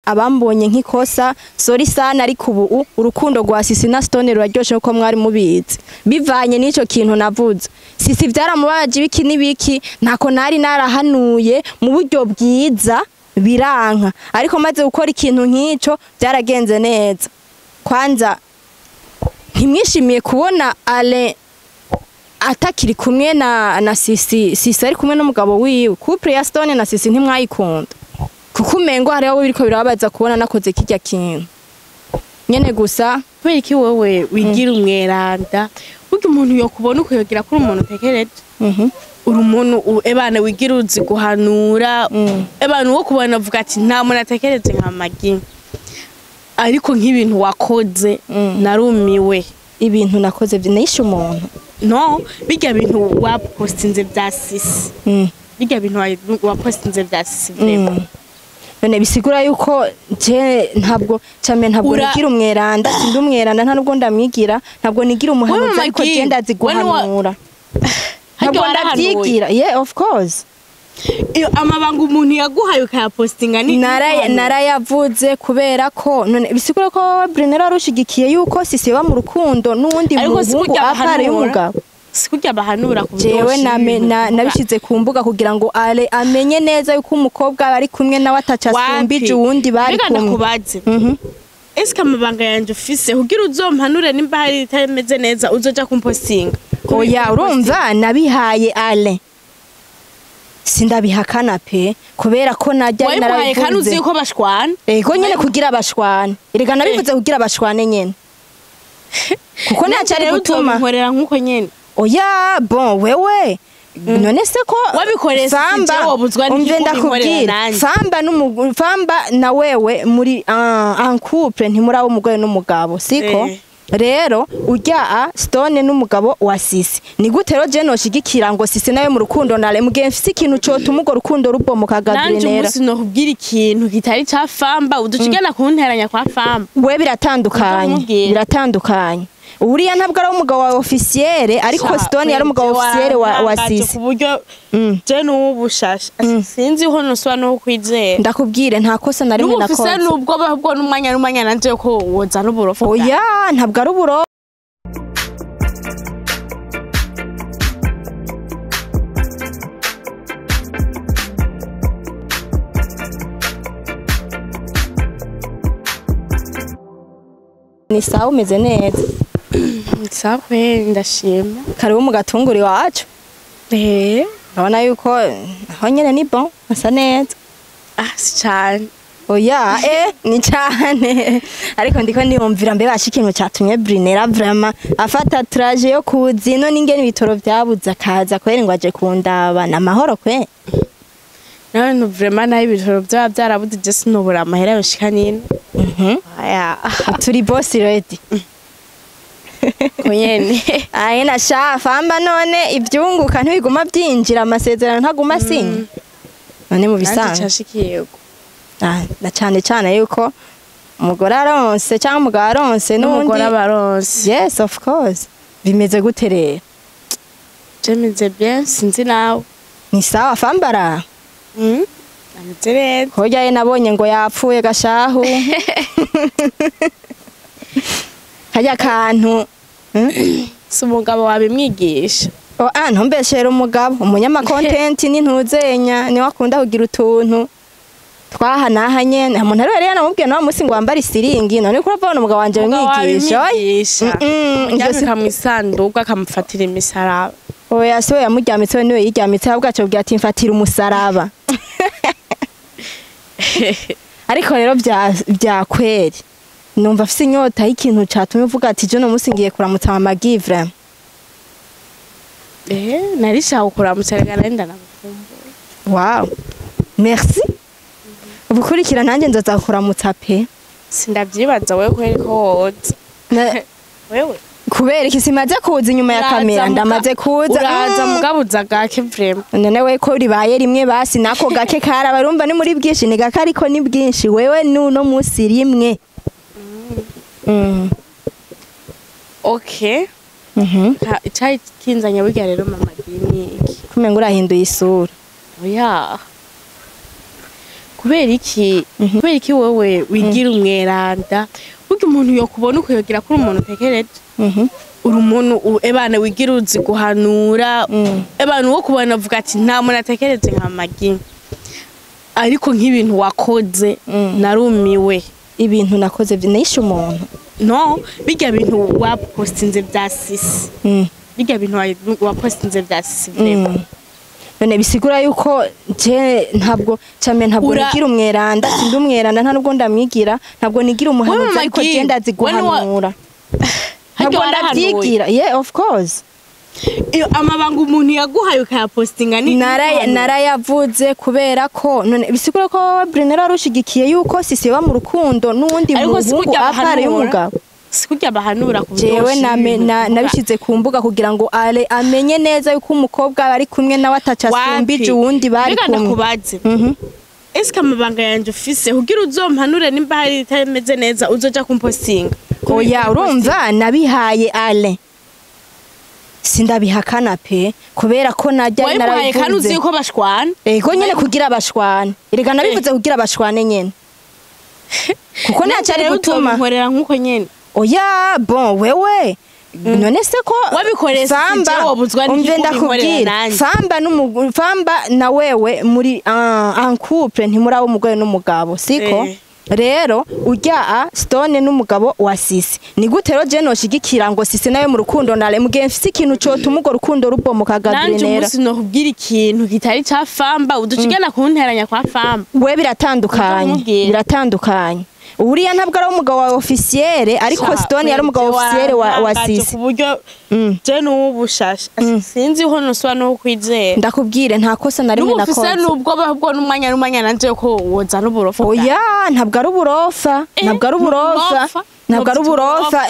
abambonye nk'ikosa sorry sana ariko ubu urukundo rwa Sisi na Stone ruraryoshe uko mwari mubizi bivanye n'ico kintu navuze Sisi vyaramubaje ibiki nibiki ntako nari narahanuye mu buryo bwiza biranka ariko maze gukora ikintu nk'ico byaragenze neza kwanza ntimwishimiye kubona ale atakiri kumwe na Sisi ari kumwe n'umugabo wiwe couple ya Stone na Sisi ntimwayikunda kuko umengo hariho biriko birababaza kubona nakoze kirya kintu nyene gusa kubera iki wowe wigira umweranda burya umuntu yo kubona ukoyogira kuri umuntu tekereje uri umuntu ebana wigira uzi guhanura ebana wo kubona avuga ati nta muntu atekereje nka magi ariko nk'ibintu wakoze narumiwe ibintu nakoze nishe umuntu no bijya bintu wapostinze bya Sisi bijya bintu wapostinze bya Sisi none bisigura yuko je ntabwo nigira umweranda sindi umweranda nta nubwo ndamwigira ntabwo nigira umuhanuzi ariko je ndaziguhanura ntabwo ndavyigira yeah of course amabanga umuntu yaguhaye ukayapostinga ni narayavuze kubera ko none bisigura ko BRINELLA arushigikiye yuko Sisi ba mu rukundo n'undi muhungu apare y'umugabo sikujya bahanura ku jewe nabishize ku mbuga kugira ngo ale amenye neza yuko umukobwa bari kumwe nawe atacasumbije uwundi bari kumwe eske amabanga yanje ufise kugira uzompanure nimba hari itameze neza uzoja kumpostinga oya urumva nabihaye ale sindabihakana pe kubera ko najya narabivuze kandi uzi ko bashwana ego nyene kugira bashwane erega nabivuze kugira bashwane nyene kuko nacari gutuma nkorera nkuko nyene oya bon wewe none se ko wabikoresa famba na wewe muri en couple ntimurabo umugore n'umugabo siko rero ujya Stone n'umugabo wa Sisi ni gute rero je noshigikira ngo Sisi nawe mu rukundo nale mugihe mfise ikintu cyo tumugo rukundo rubomuka BRINELLA nanje umunsi no kubwira ikintu kitari ca famba uducigana kunteranya kwa famba we biratandukanye uriya ntabwo ari umugabo wa officiere ariko Stone yari umugabo officiere wa Sisi kuburyo je n'ubushasha sinzi ho noswa no kwizera ndakubwire nta kosa na rimwe nakoze n'ubufise nubwo bahubwo n'umwanya nanje ko woza n'uburofa oya ntabwo ari uburo ni sawa umeze neza sawe ndashima karibu mu gatunguri wacu urabona yuko aho nyene ni bon asa neza si cyane oya ni cyane ariko ndiko niyumvira mbe bashi ikintu cyatumye BRINELLA vraiment afata traje yo kuzino n'ingene ibitoro byabuza akaza kwera ngo aje kundaba na mahoro kwe nawe no vraiment nayo ibitoro byarabuze je sinobura amahera yoshika nino aya turi boss ready Konyene ayena shafa amba none ibyunguka ntibiguma byinjira amasezerano ntaguma asinya none mu bisanzwe cyashikiyego na cyane yuko umugore aronse cyangwa umugabo aronse n'umugore abaronse yes of course bimeze gute rero jemeze bien sinzi nawe ni sawa fambara ameze neza hoja ye nabonye ngo yapfuye gashahu hajya kantu si umugabo wabimwigisha ntumbeshera umugabo umunyama content n'intuzenya ni wakunda kugira utuntu twahanahanye umuntu rero yanamubwiye nawe musi ngo wambare isiringi none ko urabona umugabo wanje wamwigisha njye kamwisanduka akamufatira imisaraba oya so yamuryamitse niwe yiryamitse bwacu bwa ati mfatira umusaraba ariko rero bya kweri numva afise inyota y'ikintu catumye uvuga ati je no musi ngiye kuramutsa Mama Guy vraiment narisha kuramutsa regana ndana wow merci ubukurikira nanjye nzaza kuramutsa pe sindavyibaza wewe kweri ko woza wewe kubera iki simaze kuza inyuma ya kamera ndamaze kuza uraza mugabuza gake vraiment none we ko ribaye rimwe basi nako gake kara barumva ni muri bwinshi ni gake ariko ni bwinshi wewe nuno musi rimwe okay icyayi kinzanya burya rero Mama Guy ni iki kumenga urahinduye isura oya kubera iki wowe wigira umweranda burya umuntu yokubona ukayogira kuri umuntu utekereje uri umuntu ebana wigira uzi guhanura ebana wo kubona avuga ati nta muntu atekereje nka magi ariko nk'ibintu wakoze narumiwe ibintu nakoze nishe umuntu no bijya bintu wapostinze bya sisi bijya bintu wapostinze bya sisi none bisigura yuko je ntabwo nigira umweranda sindi umweranda nta nubwo ndamwigira ntabwo nigira umuhanuzi ariko je ndazi guhanura ntabwo ndabyigira of course iyo amabanga umuntu yaguhaye ukayapostinga ni narayavuze kubera ko none bisigura ko BRINELLA arushigikiye yuko sisi ba mu rukundo n'undi muhungu apare y'umugabo sikujya bahanura ku jewe nabishize ku mbuga kugira ngo amenye neza yuko umukobwa bari kumwe nawe atacasumbije uwundi bari kumwe kubaze eske amabanga yanje ufise kugira uzompanure nimba hari itameze neza uzoja kumpostinga oya urumva nabihaye ale sindabihakana pe kubera ko najya narabivuze kandi uzi ko bashwana ego nyene kugira bashwane erega nabivuze kugira bashwane nyene kuko nacari gutuma nkorera nkuko nyene oya bon wewe none se ko wabikorese wobuzwa ndakubwira famba na wewe muri en couple ntimuraho umugore n'umugabo siko rero ujya Stone n'umugabo wa Sisi ni gute rero je noshigikira ngo Sisi nawe mu rukundo nale mugihe mfise ikintu cyo tumugo rukundo rubomoka BRINELLA nanje umunsi no kubwira ikintu kitari ca famba uducigana kunteranya kwa famba we biratandukanye uriya ntabwo ari umugabo wa officiere ariko Stone yari umugabo officiere wa Sisi kuburyo je n'ubushasha sinzi ho noswa no kwizera ndakubwire nta kosa nari mwe nakoze n'ubufise nubwo bahubwo n'umwanya nanje ko woza n'uburofa oya ntabwo ari uburofa ntabwo ari uburofa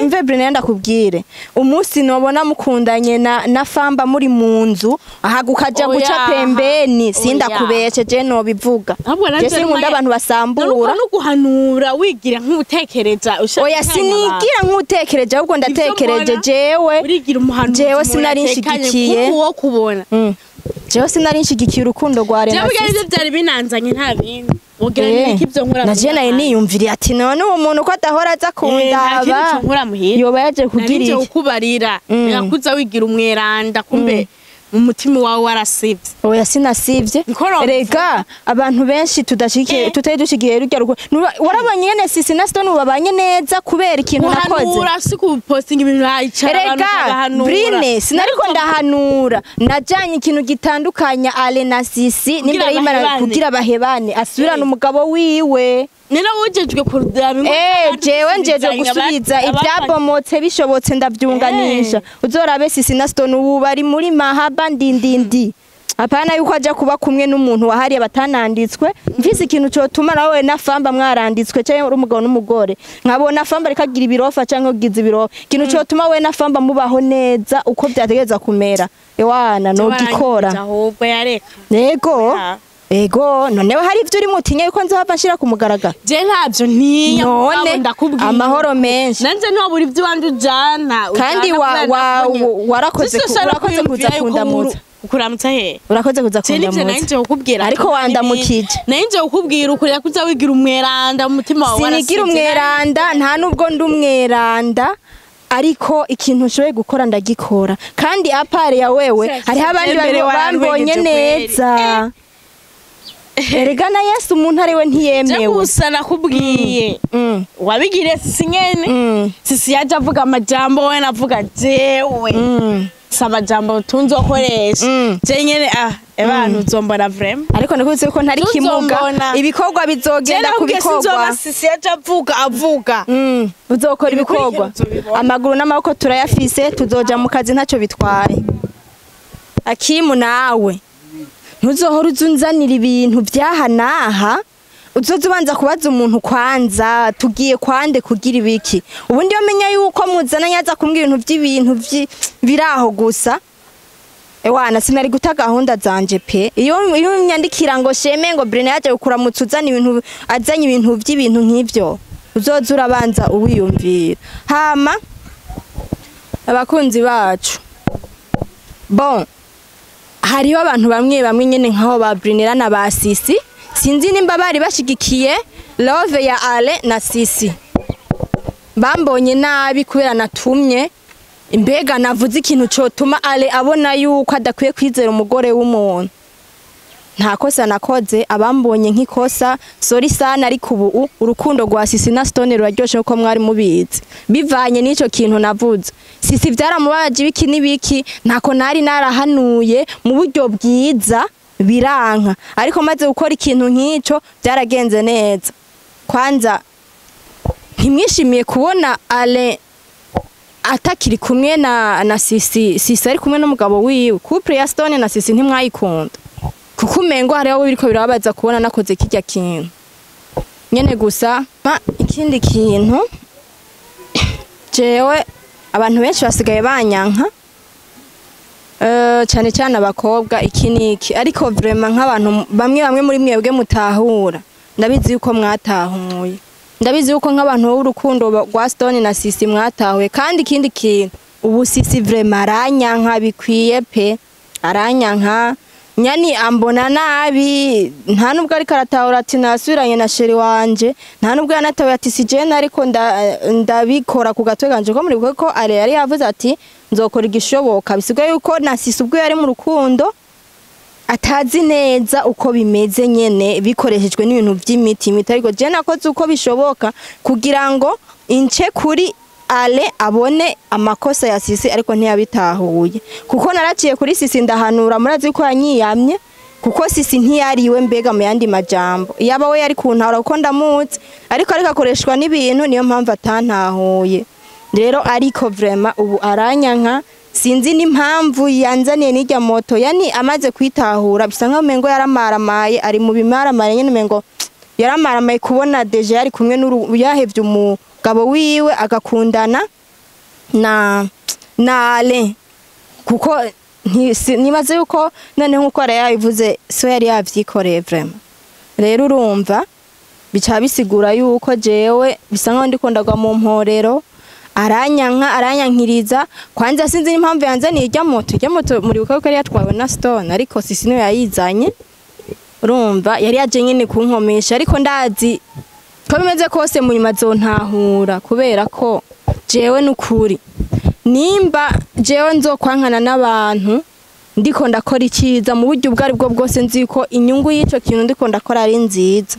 imve BRINELLA ndakubwire umunsi nobona mukundanye na famba muri mu nzu ahagukaja guca pembeni sindakubeshe je no bivuga je sinkunda abantu basambura no guhanura wigira nk'utekereza oya sinigira nk'utekereje ahubwo ndatekereje jewe sinari nshigikiye uwo kubona jewe sinari nshigikiye urukundo rwa Rena jewe byari binanzanye nta bindi naje naye niyumviriye ati none uwo muntu ko adahora aza kundaba yoba yaje kugira iki ukubarira yakuza wigira umweranda kumbe umutima wawe warasivye oya sinasivye rega abantu benshi tutari dushigiye rujya rugo warabanye nyene Sisi na Stone babanye neza kubera ikintu nakoze uhanura si ku posting ibintu hayicara abantu bagahanura Brine sinariko ndahanura najanye ikintu gitandukanya Ale na Sisi nimbere y'Imana kugira bahebane asubirana umugabo wiwe nena wujejwe kurudami jewe njeje gusubiza ibyabomotse bishobotse ndabyunganisha uzorabe Sisi na Stone ubu bari muri mahaba ndindindi apana yuko aja kuba kumwe n'umuntu wahariye batananditswe mfise ikintu cyo tuma nawe na famba mwaranditswe cyo uri umugabo n'umugore nkabona famba rikagira ibirofa canke ugize ibirofa ikintu cyo tuma we na famba mubaho neza uko byategeza kumera ewana no gikora ahubwo yareka yego ego noneho hari ivyo uri mutinye yuko nzava nshira kumugaragara je ntavyo ntinya none amahoro menshi nanje no buri byo wandi jana kandi warakoze kuza kundamutsa ukuramutsa he urakoze kuza kundamutsa nanje ukubwira ariko wandamukije nanje ukubwira ukuri yakuza wigira umweranda mu mutima wawe sinigira umweranda nta nubwo ndumweranda ariko ikintu nshoboye gukora ndagikora kandi apare ya wewe hariho abandi bambonye neza erega na Yesu umuntu ari we ntiyemewe gusa nakubwiye wabigire Sisi nyene Sisi yaje avuga amajambo we navuga jewe saba jambo tunzokoresha je nyene abantu uzombona vraiment ariko ndikuze ko ntari kimuga ibikorwa bizogenda kubikorwa Sisi yaje avuga uzokora ibikorwa amaguru n'amaboko turayafise tuzoja mu kazi ntacyo bitwaye akimu nawe ntuzohora uzunzanira ibintu byahanaha uzozubanza kubaza umuntu kwanza tugiye kwande kugira ibiki ubundi yomenya yuko muzana nyaza kumbwira ibintu by'ibintu biraho gusa ewana sinari guta gahunda zanje pe iyo nyandikira ngo sheme ngo BRINELLA yaje kukuramutsa uzana ibintu azanye ibintu by'ibintu nk'ivyo uzozura banza uwiyumvira hama abakunzi bacu bon hariho abantu bamwe nyene nkaho ba BRINELLA na ba Sisi sinzi nimba bari bashigikiye love ya Ale na Sisi, bambonye nabi kubera natumye imbega navuze ikintu cotuma Ale abona yuko adakwiye kwizera umugore w'umuntu. Nta kosa nakoze, abambonye nk'ikosa sorry sana, ariko ubu urukundo rwa Sisi na Stone ruraryoshe uko mwari mubizi bivanye n'ico kintu navuze. Sisi vyaramubaje ibiki n'ibiki, ntako nari narahanuye mu buryo bwiza biranka, ariko maze gukora ikintu nk'ico byaragenze neza. Kwanza ntimwishimiye kubona Ale atakiri kumwe na Sisi, Sisi ari kumwe n'umugabo wiwe. Couple ya Stone na Sisi ntimwayikunda kuko umengo hariho biriko birababaza kubona nakoze kirya kintu nyene. Gusa ikindi kintu jewe abantu benshi basigaye banyanka, cyane cyane abakobwa iki niki, ariko vraiment nk'abantu bamwe muri mwebwe mutahura, ndabizi yuko mwatahuye, ndabizi yuko nk'abantu b'urukundo rwa Stone na Sisi mwatahuye. Kandi ikindi kintu ubu Sisi vraiment aranyanka bikwiye pe, aranyanka nyani ambona nabi, nta nubwo ariko aratahura ati nasubiranye na sheri wanje, nta nubwo yanatawe ati sijena, ariko ndabikora ku gatwe ganje ko muri ko Ale yari yavuze ati nzokora igishoboka. Bisigaye yuko na Sisi ubwo yari mu rukundo atazi neza uko bimeze nyene, bikoreshejwe n'ibintu by'imiti, ariko je nakoze uko bishoboka kugira ngo ince kuri Ale abone amakosa ya Sisi, ariko ntiyabitahuye kuko naraciye kuri Sisi ndahanura, murazi ko yanyiyamye kuko Sisi ntiyariwe mbega mu yandi majambo, yaba we yari kuntahura kuko ndamuzi, ariko akoreshwa n'ibintu, niyo mpamvu atantahuye. Rero ariko vraiment ubu aranyanka, sinzi n'impamvu yanzaniye n'ijya moto, yani amaze kwitahura bisa nkaho mengo yaramaramaye, ari mu bimaramaye nyene, mengo yaramaramaye kubona deje yari kumwe yahevye umugabo wiwe agakundana na Ale, kuko nibaze yuko none nkuko ara yabivuze so yari yavyikoreye vraiment. Rero urumva bica bisigura yuko jewe bisa nkaho ndikondagwa mu mporero, aranyankiriza. Kwanza sinzi n'impamvu yanzaniye ijya moto muri buko yari yatwawe na Stone, ariko Sisi niwe yayizanye. Urumva yari yaje nyine kunkomesha, ariko ndazi ko bimeze kose mu nyuma zontahura, kubera ko jewe n'ukuri nimba jewe nzokwankana n'abantu ndiko ndakora iciza mu buryo bwari bwo bwose, nzi ko inyungu y'ico kintu ndiko ndakora ari nziza,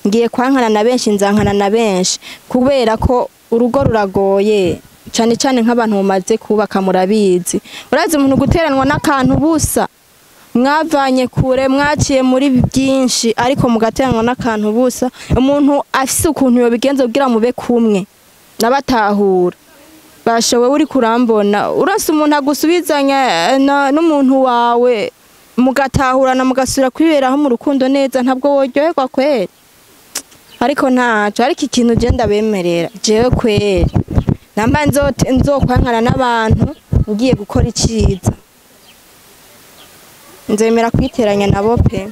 ngiye kwankana na benshi, nzankana na benshi, kubera ko urugo ruragoye cyane cyane nk'abantu mumaze kubaka murabizi. Urazi umuntu guteranwa n'akantu busa, mwavanye kure, mwaciye muri byinshi, ariko mugateranwa n'akantu busa, umuntu afise ukuntu yobigenza kugira mube kumwe nabatahura. Bashowe uri kurambona, urase umuntu agusubizanya n'umuntu wawe mugatahurana mugasura kwiberaho mu rukundo neza, ntabwo woryoherwa kweri. Ariko ntaco, ariko ikintu je ndabemerera jewe kweri, namba nzokwankana n'abantu ngiye gukora iciza, nzemera kwiteranya nabo pe.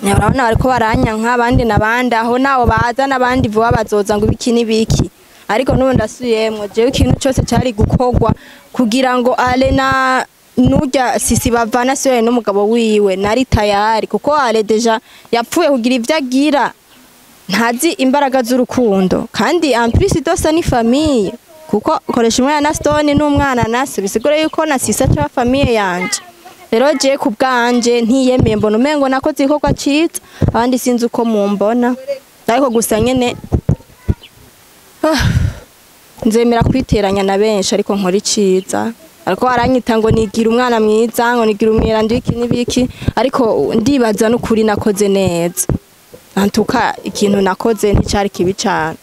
Urabona bariko baranyanka, abandi nabandi aho nawo baza, n'abandi vuba bazoza ngo ibiki n'ibiki, ariko n'ubu ndasubiyemwo jewe ikintu cyose cyari gukogwa kugira ngo Ale na nujya Sisi bavana sire n'umugabo wiwe, nari tayari kuko Ale deja yapfuye kugira ivyo agira, ntazi imbaraga z'urukundo, kandi en plus dosa ni famille, kuko koresha umwana na Stone n'umwana nase, bisigura yuko na Sisi aca famille yanje. Rero je ku bwanje ntiyemeye, mbona umengo nakoze ikorwa ciza, abandi sinzi uko mumbona, ariko gusa nyene nzemera kwiteranya na benshi, ariko nkora iciza. Ariko aranyita ngo nigira umwana mwiza, ngo nigira umwirandi iki n'ibiki, ariko ndibaza n'ukuri nakoze neza, antuka ikintu nakoze nticari kibi cyane.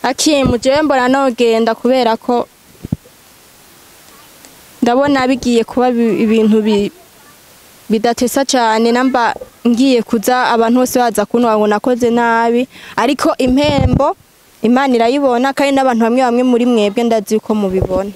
Akimu jewe mbona nogenda, kubera ko ndabona bigiye kuba ibintu bidatesa cyane, namba ngiye kuza abantu bose baza kunwa ngo nakoze nabi, ariko impembo Imana irayibona, kandi n'abantu bamwe muri mwebwe ndazi uko mubibona.